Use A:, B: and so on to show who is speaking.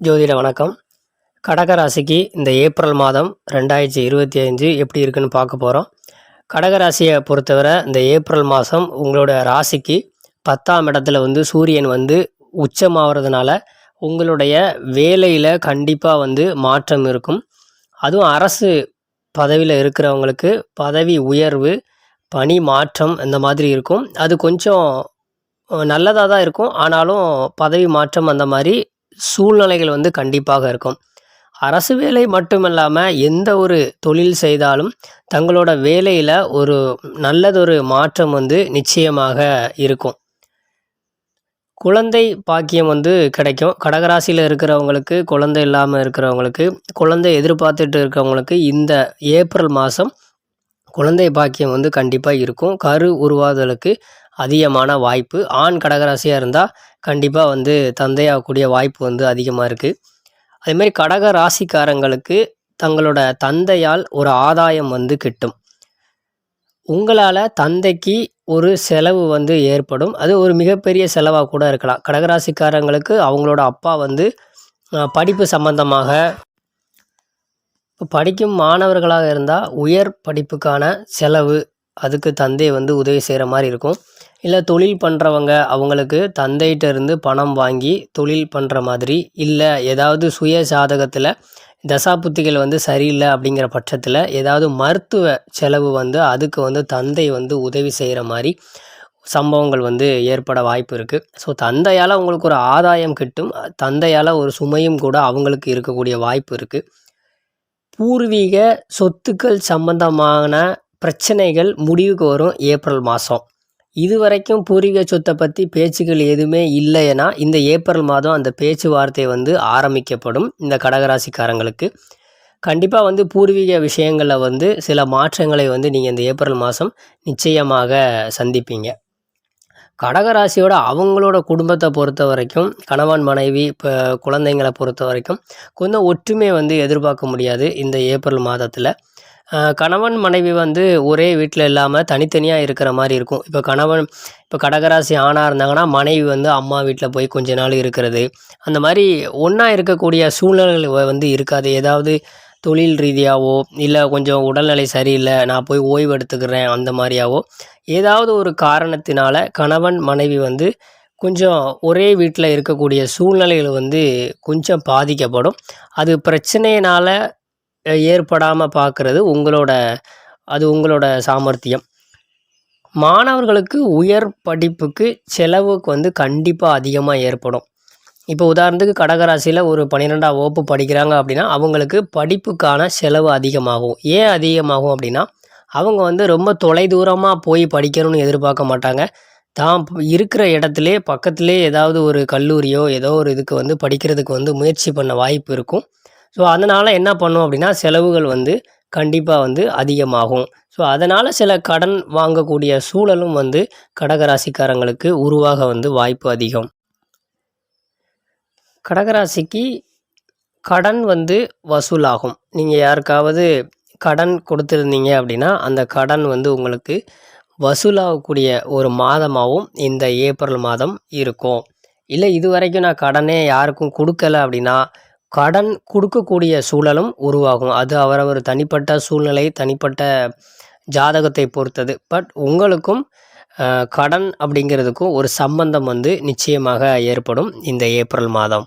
A: ஜோதிட வணக்கம். கடகராசிக்கு இந்த ஏப்ரல் மாதம் 2025 எப்படி இருக்குன்னு பார்க்க போகிறோம். கடகராசியை பொறுத்தவரை இந்த ஏப்ரல் மாதம் உங்களோட ராசிக்கு 10ஆம் இடத்துல சூரியன் உச்சமாகிறதுனால உங்களுடைய வேலையில் கண்டிப்பாக மாற்றம் இருக்கும். அதுவும் அரசு பதவியில் இருக்கிறவங்களுக்கு பதவி உயர்வு, பணி மாற்றம் இந்த மாதிரி இருக்கும். அது கொஞ்சம் நல்லதாக தான் இருக்கும். ஆனாலும் பதவி மாற்றம் அந்த மாதிரி சூழ்நிலைகள் கண்டிப்பாக இருக்கும். அரசு வேலை மட்டுமல்லாமல் எந்த ஒரு தொழில் செய்தாலும் தங்களோட வேலையில் ஒரு நல்லதொரு மாற்றம் நிச்சயமாக இருக்கும். குழந்தை பாக்கியம் கிடைக்கும். கடகராசியில் இருக்கிறவங்களுக்கு, குழந்தை இல்லாமல் இருக்கிறவங்களுக்கு, குழந்தை எதிர்பார்த்துட்டு இருக்கிறவங்களுக்கு இந்த ஏப்ரல் மாதம் குழந்தை பாக்கியம் கண்டிப்பாக இருக்கும். கரு உருவாதலுக்கு அதிகமான வாய்ப்பு. ஆண் கடகராசியாக இருந்தால் கண்டிப்பாக தந்தையாகக்கூடிய வாய்ப்பு அதிகமாக இருக்குது. அதேமாதிரி கடக ராசிக்காரங்களுக்கு தங்களோட தந்தையால் ஒரு ஆதாயம் கிட்டும். உங்களால் தந்தைக்கு ஒரு செலவு ஏற்படும். அது ஒரு மிகப்பெரிய செலவாக கூட இருக்கலாம். கடகராசிக்காரங்களுக்கு அவங்களோட அப்பா படிப்பு சம்பந்தமாக படிக்கும் மாணவர்களாக இருந்தால் உயர் படிப்புக்கான செலவு அதுக்கு தந்தை உதவி செய்கிற மாதிரி இருக்கும். இல்லை தொழில் பண்ணுறவங்க அவங்களுக்கு தந்தைகிட்ட இருந்து பணம் வாங்கி தொழில் பண்ணுற மாதிரி, இல்லை ஏதாவது சுய ஜாதகத்தில் தசாபுத்திகள் சரியில்லை அப்படிங்கிற பட்சத்தில் ஏதாவது மருத்துவ செலவு அதுக்கு தந்தை உதவி செய்கிற மாதிரி சம்பவங்கள் ஏற்பட வாய்ப்பு இருக்குது. ஸோ தந்தையால் உங்களுக்கு ஒரு ஆதாயம் கிட்டும். தந்தையால் ஒரு சுமையும் கூட அவங்களுக்கு இருக்கக்கூடிய வாய்ப்பு இருக்குது. பூர்வீக சொத்துக்கள் சம்பந்தமான பிரச்சனைகள் முடிவுக்கு வரும் ஏப்ரல் மாதம். இதுவரைக்கும் பூர்வீக சொத்தை பற்றி பேச்சுக்கள் எதுவுமே இல்லைன்னா இந்த ஏப்ரல் மாதம் அந்த பேச்சுவார்த்தை ஆரம்பிக்கப்படும். இந்த கடகராசிக்காரங்களுக்கு கண்டிப்பாக பூர்வீக விஷயங்களில் சில மாற்றங்களை நீங்கள் இந்த ஏப்ரல் மாதம் நிச்சயமாக சந்திப்பீங்க. கடகராசியோட அவங்களோட குடும்பத்தை பொறுத்த வரைக்கும், கணவன் மனைவி இப்போ குழந்தைங்களை பொறுத்த வரைக்கும் கொஞ்சம் ஒற்றுமை எதிர்பார்க்க முடியாது. இந்த ஏப்ரல் மாதத்தில் கணவன் மனைவி ஒரே வீட்டில் இல்லாமல் தனித்தனியாக இருக்கிற மாதிரி இருக்கும். இப்போ கடகராசி ஆணாக இருந்தாங்கன்னா மனைவி அம்மா வீட்டில் போய் கொஞ்ச நாள் இருக்கிறது, அந்த மாதிரி ஒன்றா இருக்கக்கூடிய சூழ்நிலைகள் இருக்காது. ஏதாவது தொழில் ரீதியாகவோ, இல்லை கொஞ்சம் உடல்நிலை சரியில்லை நான் போய் ஓய்வு எடுத்துக்கிறேன் அந்த மாதிரியாவோ ஏதாவது ஒரு காரணத்தினால கணவன் மனைவி கொஞ்சம் ஒரே வீட்டில் இருக்கக்கூடிய சூழ்நிலைகள் கொஞ்சம் பாதிக்கப்படும். அது பிரச்சனையினால் ஏற்படாமல் பார்க்குறது உங்களோட சாமர்த்தியம். மாணவர்களுக்கு உயர் படிப்புக்கு செலவுக்கு கண்டிப்பாக அதிகமாக ஏற்படும். இப்போ உதாரணத்துக்கு கடகராசியில் ஒரு 12ஆம் வகுப்பு படிக்கிறாங்க அப்படின்னா அவங்களுக்கு படிப்புக்கான செலவு அதிகமாகும். ஏன் அதிகமாகும் அப்படின்னா அவங்க ரொம்ப தொலைதூரமாக போய் படிக்கணும்னு எதிர்பார்க்க மாட்டாங்க. தான் இருக்கிற இடத்துலே பக்கத்துலேயே ஏதாவது ஒரு கல்லூரியோ ஏதோ ஒரு இதுக்கு படிக்கிறதுக்கு முயற்சி பண்ண வாய்ப்பு இருக்கும். ஸோ அதனால் என்ன பண்ணும் அப்படின்னா செலவுகள் கண்டிப்பாக அதிகமாகும். ஸோ அதனால் சில கடன் வாங்கக்கூடிய சூழலும் கடகராசிக்காரங்களுக்கு உருவாக வாய்ப்பு அதிகம். கடகராசிக்கு கடன் வசூலாகும். நீங்கள் யாருக்காவது கடன் கொடுத்துருந்தீங்க அப்படின்னா அந்த கடன் உங்களுக்கு வசூலாகக்கூடிய ஒரு மாதமாகவும் இந்த ஏப்ரல் மாதம் இருக்கும். இல்லை இது வரைக்கும் நான் கடனே யாருக்கும் கொடுக்கல அப்படின்னா கடன் கொடுக்கக்கூடிய சூழலும் உருவாகும். அது அவரவர் தனிப்பட்ட சூழ்நிலை, தனிப்பட்ட ஜாதகத்தை பொறுத்தது. பட் உங்களுக்கும் கடன் அப்படிங்கிறதுக்கும் ஒரு சம்பந்தம் நிச்சயமாக ஏற்படும் இந்த ஏப்ரல் மாதம்.